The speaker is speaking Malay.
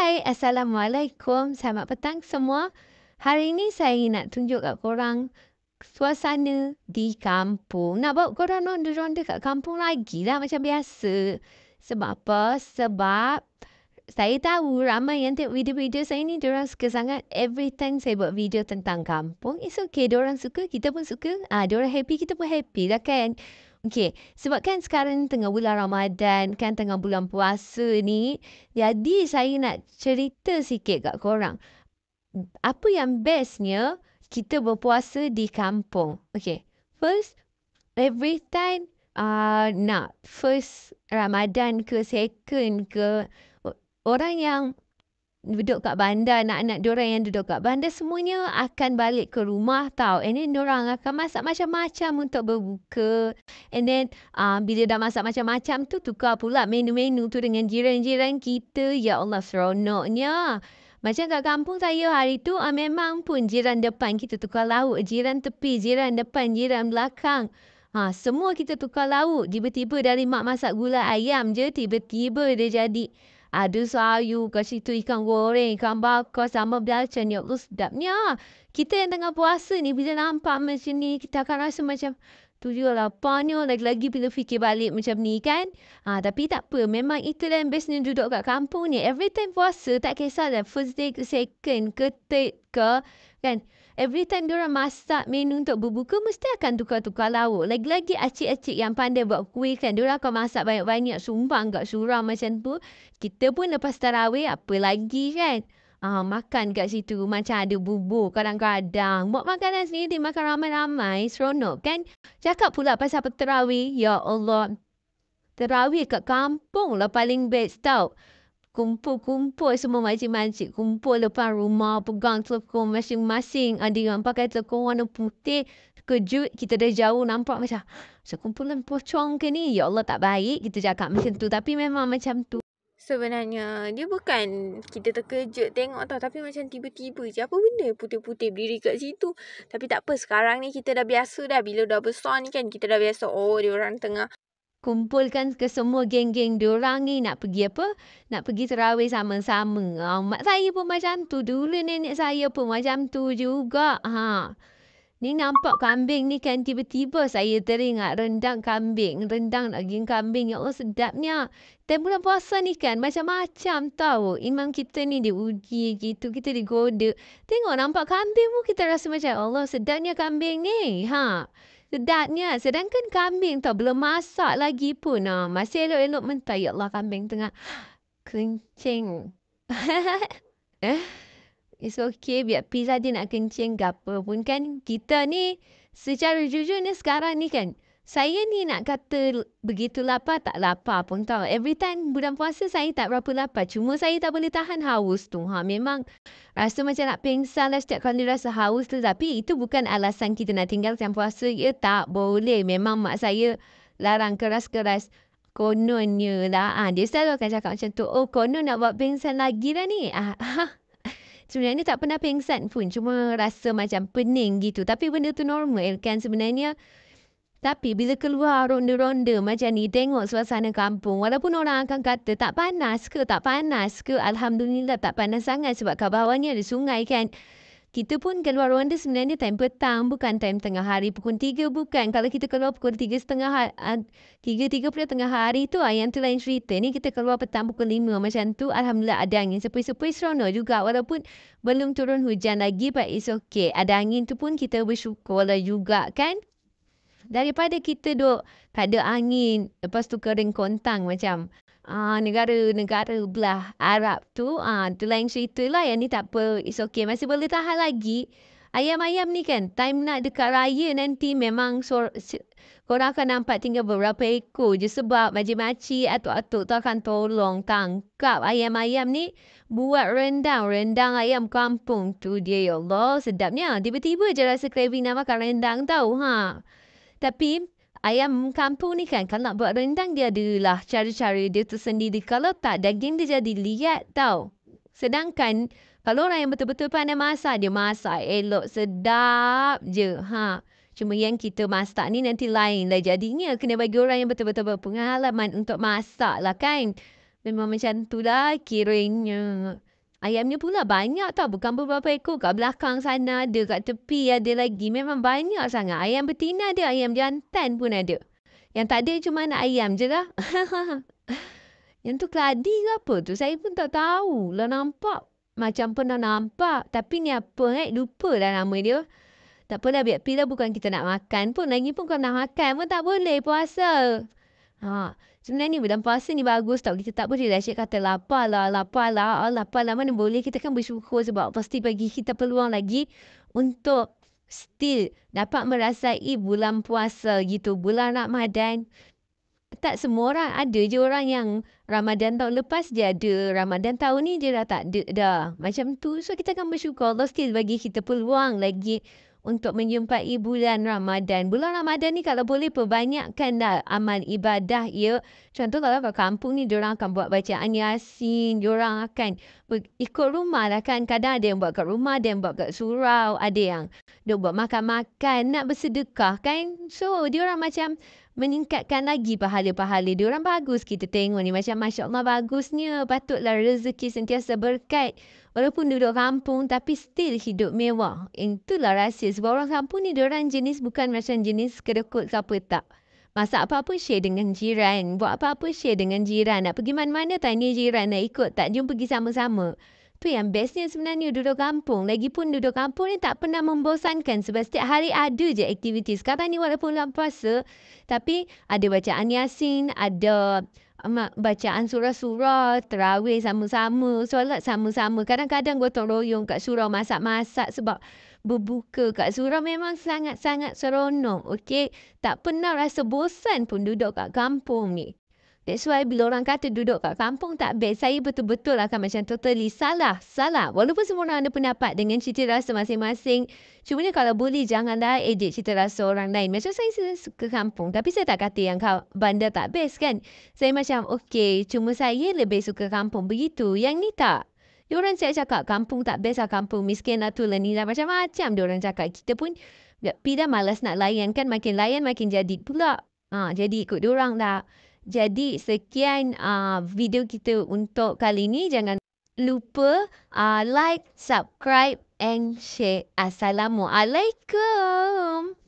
Hai, Assalamualaikum. Selamat petang semua. Hari ini saya nak tunjuk kat korang suasana di kampung. Nak bawa korang ronda-ronda kat kampung lagi lah macam biasa. Sebab apa? Sebab saya tahu ramai yang tengok video-video saya ni, diorang suka sangat. Every time saya buat video tentang kampung, it's okay. Diorang suka, kita pun suka. Diorang happy, kita pun happy lah kan. Okay, sebab kan sekarang tengah bulan Ramadan, kan tengah bulan puasa ni. Jadi saya nak cerita sikit kat korang. Apa yang bestnya kita berpuasa di kampung. Okay, first, every time nak first Ramadan ke second ke, orang yang duduk kat bandar, anak-anak diorang yang duduk kat bandar semuanya akan balik ke rumah tau. And then diorang akan masak macam-macam untuk berbuka. And then bila dah masak macam-macam tu, tukar pula menu-menu tu dengan jiran-jiran kita. Ya Allah, seronoknya. Macam kat kampung saya hari tu, memang pun jiran depan kita tukar lauk. Jiran tepi, jiran depan, jiran belakang. Semua kita tukar lauk. Tiba-tiba dari mak masak gulai ayam je, tiba-tiba dia jadi ada sayur, kat situ ikan goreng, ikan bakar, sambal belacan. Ya Allah, sedapnya. Kita yang tengah puasa ni, bila nampak macam ni, kita akan rasa macam, tu je laparnya. Lagi-lagi bila fikir balik macam ni kan. Tapi tak apa. Memang itulah yang bestnya duduk kat kampung ni. Every time puasa, tak kisahlah first day ke second ke third ke. Kan? Every time diorang masak menu untuk berbuka, mesti akan tukar-tukar lauk. Lagi-lagi acik-acik yang pandai buat kuih kan. Diorang akan masak banyak-banyak, sumbang kat surau macam tu. Kita pun lepas tarawih, apa lagi kan. Makan kat situ. Macam ada bubur kadang-kadang. Buat makanan sendiri, makan ramai-ramai. Seronok kan. Cakap pula pasal tarawih. Ya Allah. Tarawih kat kampung lah paling best tau. Kumpul-kumpul semua makcik-makcik. Kumpul depan rumah. Pegang telekong masing-masing. Ada yang pakai telekong warna putih. Kejut. Kita dah jauh nampak macam sekumpulan pocong ke ni. Ya Allah, tak baik kita cakap macam tu. Tapi memang macam tu. Sebenarnya dia bukan kita terkejut tengok tau. Tapi macam tiba-tiba je. Apa benda putih-putih berdiri kat situ. Tapi tak apa. Sekarang ni kita dah biasa dah. Bila dah besar ni kan kita dah biasa. Oh, dia orang tengah kumpulkan ke semua geng-geng diorang ni nak pergi apa? Nak pergi tarawih sama-sama. Mak saya pun macam tu. Dulu nenek saya pun macam tu juga. Ni nampak kambing ni kan, tiba-tiba saya teringat rendang kambing. Rendang daging kambing. Ya Allah, sedapnya. Dan bulan puasa ni kan macam-macam tahu. Imam kita ni diuji gitu. Kita digoda. Tengok nampak kambing pun kita rasa macam Allah, sedapnya kambing ni. Sedapnya. Sedangkan kambing tau belum masak lagi pun. Masih elok-elok mentah. Ya Allah, kambing tengah kencing. It's okay. Biar pizza dia nak kencing ke apa pun kan. Kita ni secara jujur ni sekarang ni kan. Saya ni nak kata begitu lapar, tak lapar pun tau. Every time bulan puasa saya tak berapa lapar. Cuma saya tak boleh tahan haus tu. Memang rasa macam nak pingsan lah setiap kali rasa haus tu. Tapi itu bukan alasan kita nak tinggalkan puasa. Ya tak boleh. Memang mak saya larang keras-keras. Kononnya lah. Dia selalu akan cakap macam tu. Oh, konon nak buat pingsan lagi lah ni. Sebenarnya tak pernah pingsan pun. Cuma rasa macam pening gitu. Tapi benda tu normal kan sebenarnya. Tapi bila keluar ronda-ronda macam ni, tengok suasana kampung. Walaupun orang akan kata tak panas ke, tak panas ke. Alhamdulillah tak panas sangat sebab kat bawahnya ada sungai kan. Kita pun keluar ronda sebenarnya time petang. Bukan time tengah hari pukul 3. Bukan. Kalau kita keluar pukul 3.30 3.30 tengah hari tu, yang tu lain cerita. Ni kita keluar petang pukul 5 macam tu. Alhamdulillah ada angin. Sepoi-sepoi seronok juga. Walaupun belum turun hujan lagi, but it's okay. Ada angin tu pun kita bersyukur lah juga kan. Daripada kita duk tak ada angin. Lepas tu kering kontang macam negara-negara belah Arab tu. Tu lain cerita lah. Yang ni tak apa. It's okay. Masih boleh tahan lagi. Ayam-ayam ni kan. Time nak dekat raya nanti memang korang akan nampak tinggal beberapa ekor je. Sebab makcik-makcik atuk-atuk tu akan tolong tangkap ayam-ayam ni. Buat rendang. Rendang ayam kampung tu dia. Ya Allah, sedapnya. Tiba-tiba je rasa craving nak makan rendang tau. Tapi ayam kampung ni kan, kalau nak buat rendang dia adalah cara-cara dia tersendiri. Kalau tak, daging dia jadi liat tau. Sedangkan kalau orang yang betul-betul pandai masak, dia masak elok, sedap je. Cuma yang kita masak ni nanti lain lah jadinya. Kena bagi orang yang betul-betul berpengalaman untuk masak lah kan. Memang macam tu lah kiranya. Ayamnya pula banyak tau. Bukan beberapa ekor kat belakang sana ada. Kat tepi ada lagi. Memang banyak sangat. Ayam betina ada. Ayam jantan pun ada. Yang tak ada cuma anak ayam je lah. Yang tu keladi ke apa tu? Saya pun tak tahu. Lah nampak. Macam pernah nampak. Tapi ni apa lupa lah nama dia. Tak apalah, biar pi lah. Bukan kita nak makan pun. Lagi pun kalau nak makan pun tak boleh puasa. Sebenarnya bulan puasa ni bagus tau. Kita tak boleh asyik kata lapar lah. Mana boleh. Kita kan bersyukur sebab pasti bagi kita peluang lagi untuk still dapat merasai bulan puasa gitu. Bulan Ramadan. Tak semua orang. Ada je orang yang Ramadan tahun lepas dia ada. Ramadan tahun ni dia dah tak ada dah. Macam tu. So kita kan bersyukur. Allah still bagi kita peluang lagi untuk menjumpai bulan Ramadan. Bulan Ramadan ni kalau boleh perbanyakkan dah amal ibadah ya. Contoh kalau kat kampung ni diorang akan buat bacaan Yasin, diorang akan ikut rumah lah kan. Kadang ada yang buat kat rumah, ada yang buat kat surau, ada yang dia buat makan-makan, nak bersedekah kan. So diorang macam meningkatkan lagi pahala-pahala. Diorang bagus kita tengok ni. Macam Masya Allah bagusnya. Patutlah rezeki sentiasa berkat. Walaupun duduk kampung tapi still hidup mewah. Itulah rahsia. Sebab orang kampung ni diorang jenis bukan macam jenis kedekut ke apa tak. Masak apa-apa share dengan jiran. Buat apa-apa share dengan jiran. Nak pergi mana-mana tanya jiran. Nak ikut tak? Jom pergi sama-sama. Tu yang bestnya sebenarnya duduk kampung. Lagipun duduk kampung ni tak pernah membosankan. Sebab setiap hari ada je aktiviti. Sekarang ni walaupun bulan puasa. Tapi ada bacaan Yasin. Ada bacaan surah-surah, terawih sama-sama, solat sama-sama. Kadang-kadang gotong royong kat surau masak-masak sebab berbuka kat surau memang sangat-sangat seronok. Okey, tak pernah rasa bosan pun duduk kat kampung ni. That's why bila orang kata duduk kat kampung tak best, saya betul-betul akan macam totally salah. Walaupun semua orang ada pendapat dengan cita rasa masing-masing. Cumanya kalau boleh janganlah edit cita rasa orang lain. Macam saya suka kampung. Tapi saya tak kata yang bandar tak best kan. Saya macam okay, cuma saya lebih suka kampung. Begitu. Yang ni tak. Diorang cakap kampung tak best lah. Kampung miskin lah tu lah ni lah. Macam-macam diorang cakap. Kita pun dah malas nak layan kan. Makin layan makin jadi pula. Jadi ikut diorang dah. Jadi sekian video kita untuk kali ni. Jangan lupa like, subscribe and share. Assalamualaikum.